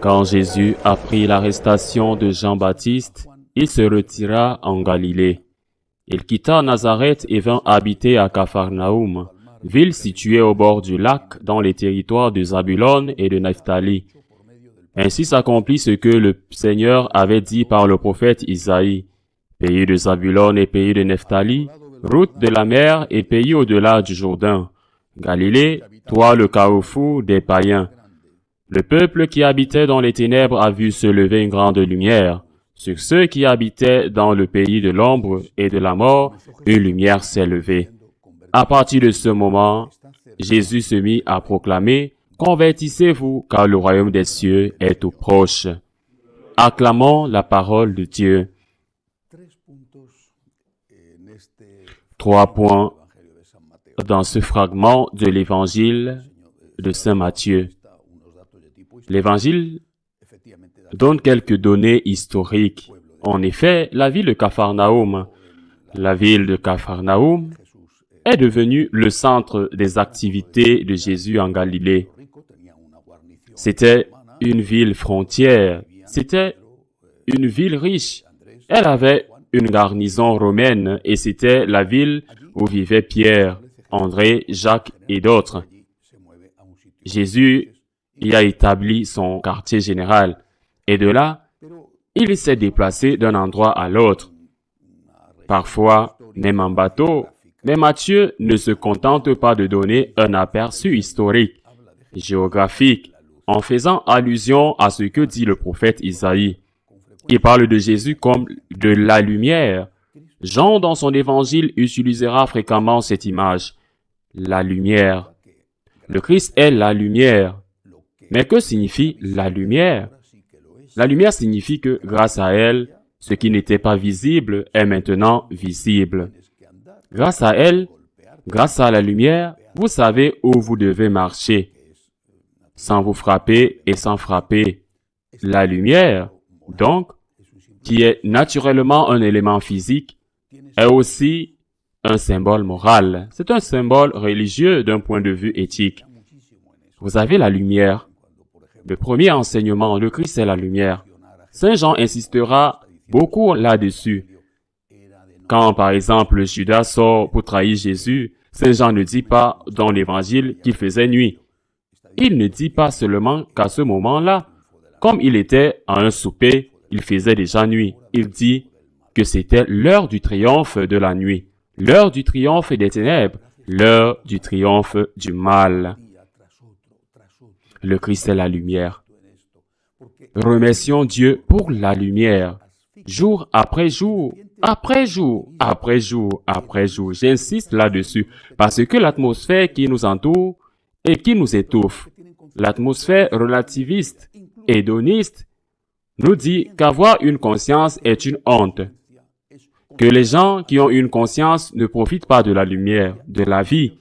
Quand Jésus apprit l'arrestation de Jean-Baptiste, il se retira en Galilée. Il quitta Nazareth et vint habiter à Capharnaüm, ville située au bord du lac dans les territoires de Zabulon et de Nephtali. Ainsi s'accomplit ce que le Seigneur avait dit par le prophète Isaïe. Pays de Zabulon et pays de Nephtali, route de la mer et pays au-delà du Jourdain. Galilée, toi le carrefour des païens. Le peuple qui habitait dans les ténèbres a vu se lever une grande lumière. Sur ceux qui habitaient dans le pays de l'ombre et de la mort, une lumière s'est levée. À partir de ce moment, Jésus se mit à proclamer « Convertissez-vous, car le royaume des cieux est tout proche. » Acclamons la parole de Dieu. 3 points dans ce fragment de l'évangile de Saint Matthieu. L'Évangile donne quelques données historiques. En effet, la ville de Capharnaüm est devenue le centre des activités de Jésus en Galilée. C'était une ville frontière, c'était une ville riche. Elle avait une garnison romaine et c'était la ville où vivaient Pierre, André, Jacques et d'autres. Jésus y a établi son quartier général. Et de là, il s'est déplacé d'un endroit à l'autre. Parfois, même en bateau, mais Matthieu ne se contente pas de donner un aperçu historique, géographique, en faisant allusion à ce que dit le prophète Isaïe. Il parle de Jésus comme de la lumière. Jean, dans son évangile, utilisera fréquemment cette image. La lumière. Le Christ est la lumière. Mais que signifie la lumière? La lumière signifie que, grâce à elle, ce qui n'était pas visible est maintenant visible. Grâce à elle, grâce à la lumière, vous savez où vous devez marcher, sans vous frapper et sans frapper. La lumière, donc, qui est naturellement un élément physique, est aussi un symbole moral. C'est un symbole religieux d'un point de vue éthique. Vous avez la lumière. Le premier enseignement, le Christ est la lumière. Saint Jean insistera beaucoup là-dessus. Quand, par exemple, Judas sort pour trahir Jésus, Saint Jean ne dit pas dans l'Évangile qu'il faisait nuit. Il ne dit pas seulement qu'à ce moment-là, comme il était à un souper, il faisait déjà nuit. Il dit que c'était l'heure du triomphe de la nuit, l'heure du triomphe des ténèbres, l'heure du triomphe du mal. Le Christ est la lumière. Remercions Dieu pour la lumière. Jour après jour, après jour, après jour, après jour. J'insiste là-dessus parce que l'atmosphère qui nous entoure et qui nous étouffe, l'atmosphère relativiste, hédoniste, nous dit qu'avoir une conscience est une honte. Que les gens qui ont une conscience ne profitent pas de la lumière, de la vie.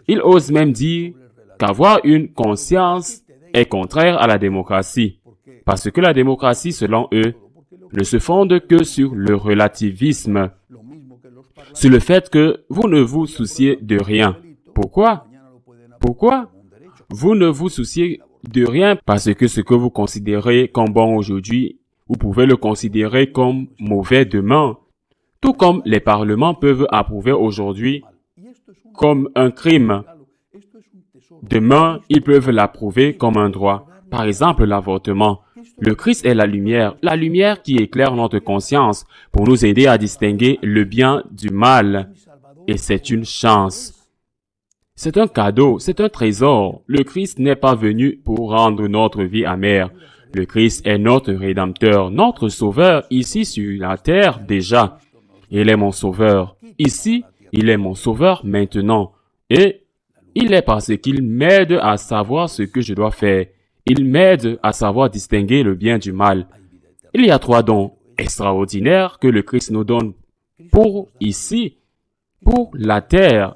Ils osent même dire qu'avoir une conscience est contraire à la démocratie, parce que la démocratie, selon eux, ne se fonde que sur le relativisme, sur le fait que vous ne vous souciez de rien. Pourquoi? Pourquoi? Vous ne vous souciez de rien parce que ce que vous considérez comme bon aujourd'hui, vous pouvez le considérer comme mauvais demain, tout comme les parlements peuvent approuver aujourd'hui comme un crime. Demain, ils peuvent l'approuver comme un droit. Par exemple, l'avortement. Le Christ est la lumière qui éclaire notre conscience pour nous aider à distinguer le bien du mal. Et c'est une chance. C'est un cadeau, c'est un trésor. Le Christ n'est pas venu pour rendre notre vie amère. Le Christ est notre Rédempteur, notre Sauveur, ici sur la terre déjà. Il est mon Sauveur. Ici, il est mon Sauveur maintenant. Et il est parce qu'il m'aide à savoir ce que je dois faire. Il m'aide à savoir distinguer le bien du mal. Il y a 3 dons extraordinaires que le Christ nous donne pour ici, pour la terre.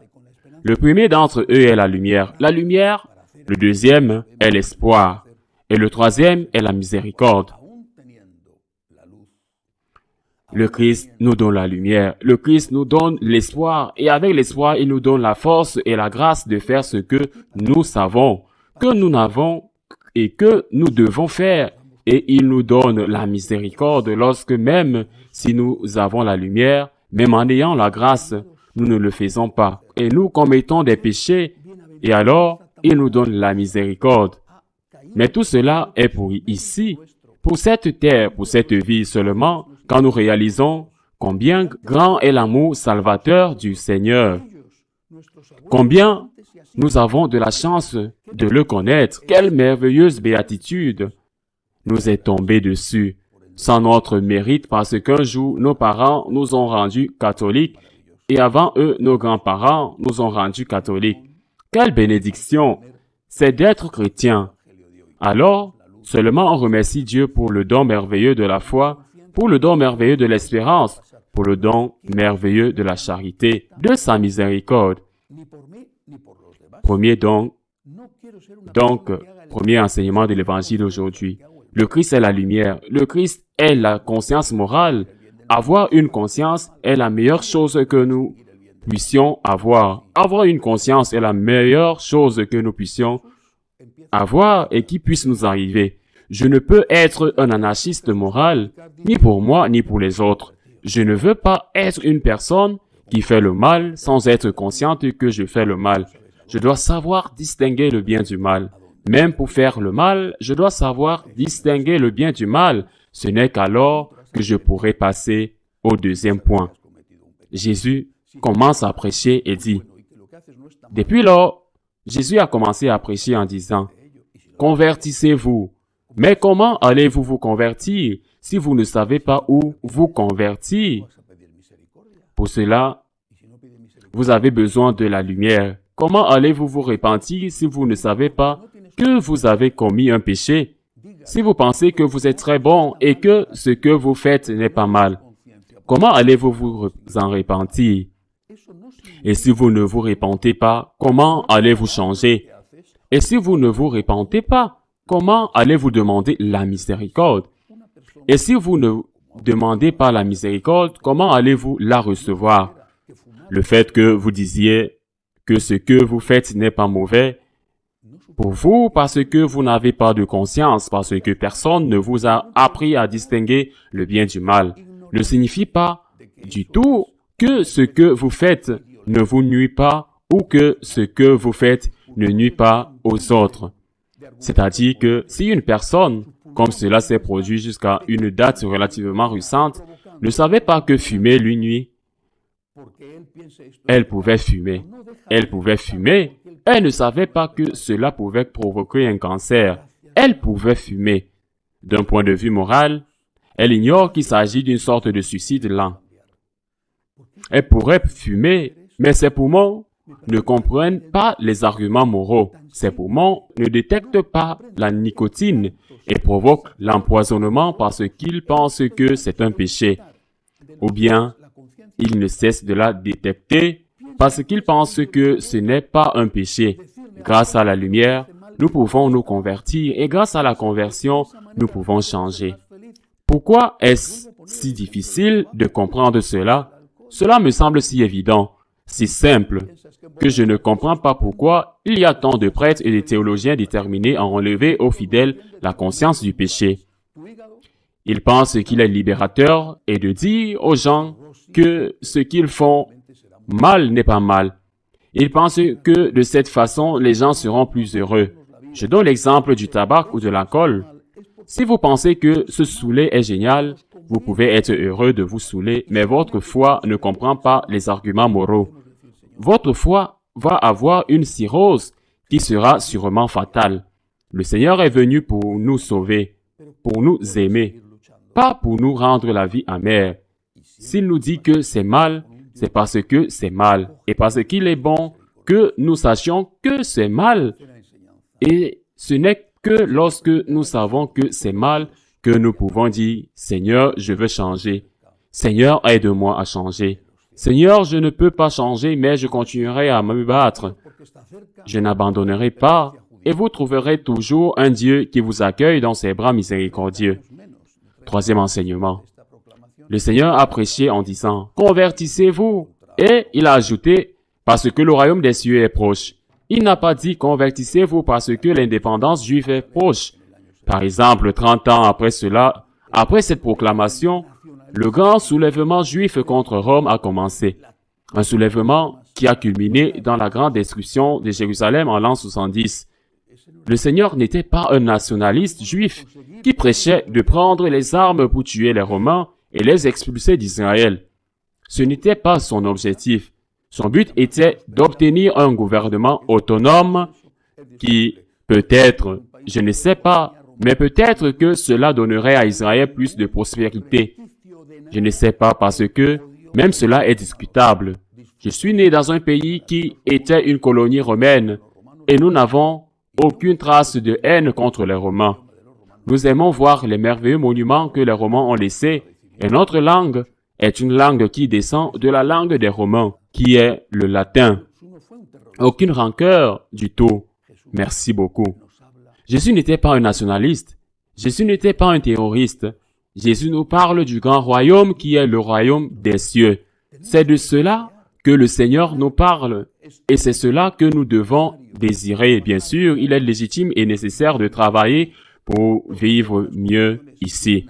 Le premier d'entre eux est la lumière. La lumière, le deuxième est l'espoir. Et le troisième est la miséricorde. Le Christ nous donne la lumière, le Christ nous donne l'espoir, et avec l'espoir, il nous donne la force et la grâce de faire ce que nous savons, que nous n'avons et que nous devons faire. Et il nous donne la miséricorde lorsque même si nous avons la lumière, même en ayant la grâce, nous ne le faisons pas. Et nous commettons des péchés, et alors il nous donne la miséricorde. Mais tout cela est pour ici, pour cette terre, pour cette vie seulement, quand nous réalisons combien grand est l'amour salvateur du Seigneur. Combien nous avons de la chance de le connaître. Quelle merveilleuse béatitude nous est tombée dessus, sans notre mérite, parce qu'un jour, nos parents nous ont rendus catholiques, et avant eux, nos grands-parents nous ont rendus catholiques. Quelle bénédiction! C'est d'être chrétien. Alors, seulement on remercie Dieu pour le don merveilleux de la foi, pour le don merveilleux de l'espérance, pour le don merveilleux de la charité, de sa miséricorde. Premier premier enseignement de l'Évangile d'aujourd'hui. Le Christ est la lumière. Le Christ est la conscience morale. Avoir une conscience est la meilleure chose que nous puissions avoir. Avoir une conscience est la meilleure chose que nous puissions avoir et qui puisse nous arriver. Je ne peux être un anarchiste moral, ni pour moi, ni pour les autres. Je ne veux pas être une personne qui fait le mal sans être consciente que je fais le mal. Je dois savoir distinguer le bien du mal. Même pour faire le mal, je dois savoir distinguer le bien du mal. Ce n'est qu'alors que je pourrai passer au deuxième point. Jésus commence à prêcher et dit, depuis lors, Jésus a commencé à prêcher en disant, « Convertissez-vous. » Mais comment allez-vous vous convertir si vous ne savez pas où vous convertir? Pour cela, vous avez besoin de la lumière. Comment allez-vous vous repentir si vous ne savez pas que vous avez commis un péché? Si vous pensez que vous êtes très bon et que ce que vous faites n'est pas mal, comment allez-vous vous en repentir? Et si vous ne vous repentez pas, comment allez-vous changer? Et si vous ne vous repentez pas, comment allez-vous demander la miséricorde? Et si vous ne demandez pas la miséricorde, comment allez-vous la recevoir? Le fait que vous disiez que ce que vous faites n'est pas mauvais pour vous parce que vous n'avez pas de conscience, parce que personne ne vous a appris à distinguer le bien du mal, ne signifie pas du tout que ce que vous faites ne vous nuit pas ou que ce que vous faites ne nuit pas aux autres. C'est-à-dire que si une personne, comme cela s'est produit jusqu'à une date relativement récente, ne savait pas que fumer lui nuit, elle pouvait fumer. Elle pouvait fumer. Elle ne savait pas que cela pouvait provoquer un cancer. Elle pouvait fumer. D'un point de vue moral, elle ignore qu'il s'agit d'une sorte de suicide lent. Elle pourrait fumer, mais ses poumons ne comprennent pas les arguments moraux. Ses poumons ne détectent pas la nicotine et provoquent l'empoisonnement parce qu'ils pensent que c'est un péché. Ou bien, ils ne cessent de la détecter parce qu'ils pensent que ce n'est pas un péché. Grâce à la lumière, nous pouvons nous convertir et grâce à la conversion, nous pouvons changer. Pourquoi est-ce si difficile de comprendre cela? Cela me semble si évident, si simple, que je ne comprends pas pourquoi il y a tant de prêtres et de théologiens déterminés à enlever aux fidèles la conscience du péché. Ils pensent qu'il est libérateur et de dire aux gens que ce qu'ils font mal n'est pas mal. Ils pensent que de cette façon, les gens seront plus heureux. Je donne l'exemple du tabac ou de l'alcool. Si vous pensez que se saouler est génial, vous pouvez être heureux de vous saouler, mais votre foi ne comprend pas les arguments moraux. Votre foi va avoir une cirrhose qui sera sûrement fatale. Le Seigneur est venu pour nous sauver, pour nous aimer, pas pour nous rendre la vie amère. S'il nous dit que c'est mal, c'est parce que c'est mal, et parce qu'il est bon que nous sachions que c'est mal. Et ce n'est que lorsque nous savons que c'est mal que nous pouvons dire « Seigneur, je veux changer. Seigneur, aide-moi à changer. Seigneur, je ne peux pas changer, mais je continuerai à me battre. Je n'abandonnerai pas, et vous trouverez toujours un Dieu qui vous accueille dans ses bras miséricordieux. » Troisième enseignement. Le Seigneur a prêché en disant, « Convertissez-vous » et il a ajouté, « Parce que le royaume des cieux est proche. » Il n'a pas dit « Convertissez-vous parce que l'indépendance juive est proche. » Par exemple, 30 ans après cela, après cette proclamation, le grand soulèvement juif contre Rome a commencé. Un soulèvement qui a culminé dans la grande destruction de Jérusalem en l'an 70. Le Seigneur n'était pas un nationaliste juif qui prêchait de prendre les armes pour tuer les Romains et les expulser d'Israël. Ce n'était pas son objectif. Son but était d'obtenir un gouvernement autonome qui, peut-être, je ne sais pas, mais peut-être que cela donnerait à Israël plus de prospérité. Je ne sais pas parce que même cela est discutable. Je suis né dans un pays qui était une colonie romaine et nous n'avons aucune trace de haine contre les Romains. Nous aimons voir les merveilleux monuments que les Romains ont laissés et notre langue est une langue qui descend de la langue des Romains, qui est le latin. Aucune rancœur du tout. Merci beaucoup. Jésus n'était pas un nationaliste. Jésus n'était pas un terroriste. Jésus nous parle du grand royaume qui est le royaume des cieux. C'est de cela que le Seigneur nous parle. Et c'est cela que nous devons désirer. Bien sûr, il est légitime et nécessaire de travailler pour vivre mieux ici,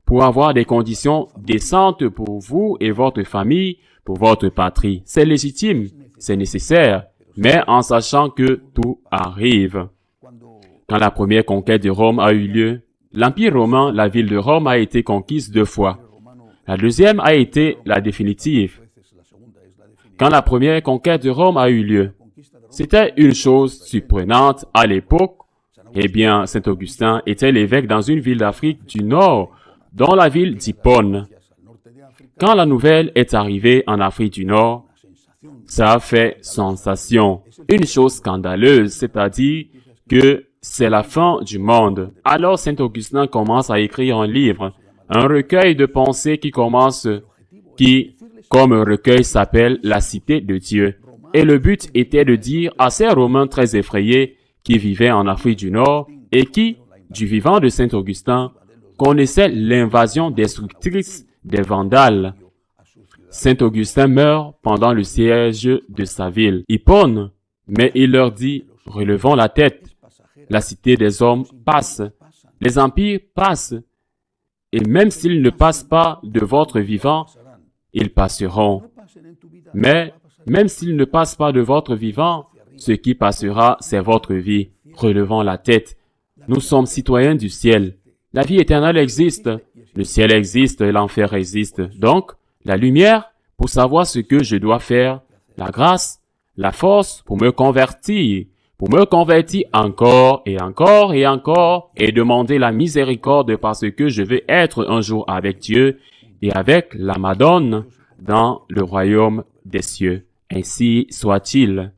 pour avoir des conditions décentes pour vous et votre famille, pour votre patrie. C'est légitime, c'est nécessaire, mais en sachant que tout arrive. Quand la première conquête de Rome a eu lieu, l'Empire romain, la ville de Rome, a été conquise 2 fois. La deuxième a été la définitive. Quand la première conquête de Rome a eu lieu, c'était une chose surprenante à l'époque. Eh bien, Saint Augustin était l'évêque dans une ville d'Afrique du Nord, dont la ville d'Hippone. Quand la nouvelle est arrivée en Afrique du Nord, ça a fait sensation. Une chose scandaleuse, c'est-à-dire que c'est la fin du monde. Alors Saint Augustin commence à écrire un livre, un recueil de pensées qui, comme un recueil, s'appelle La Cité de Dieu. Et le but était de dire à ces Romains très effrayés qui vivaient en Afrique du Nord et qui, du vivant de Saint Augustin, connaissaient l'invasion destructrice des Vandales. Saint Augustin meurt pendant le siège de sa ville, Hippone, mais il leur dit, relevons la tête. La cité des hommes passe, les empires passent, et même s'ils ne passent pas de votre vivant, ils passeront. Mais même s'ils ne passent pas de votre vivant, ce qui passera, c'est votre vie. Relevons la tête. Nous sommes citoyens du ciel. La vie éternelle existe. Le ciel existe et l'enfer existe. Donc, la lumière pour savoir ce que je dois faire, la grâce, la force pour me convertir encore et encore et encore et demander la miséricorde parce que je veux être un jour avec Dieu et avec la Madone dans le royaume des cieux. Ainsi soit-il.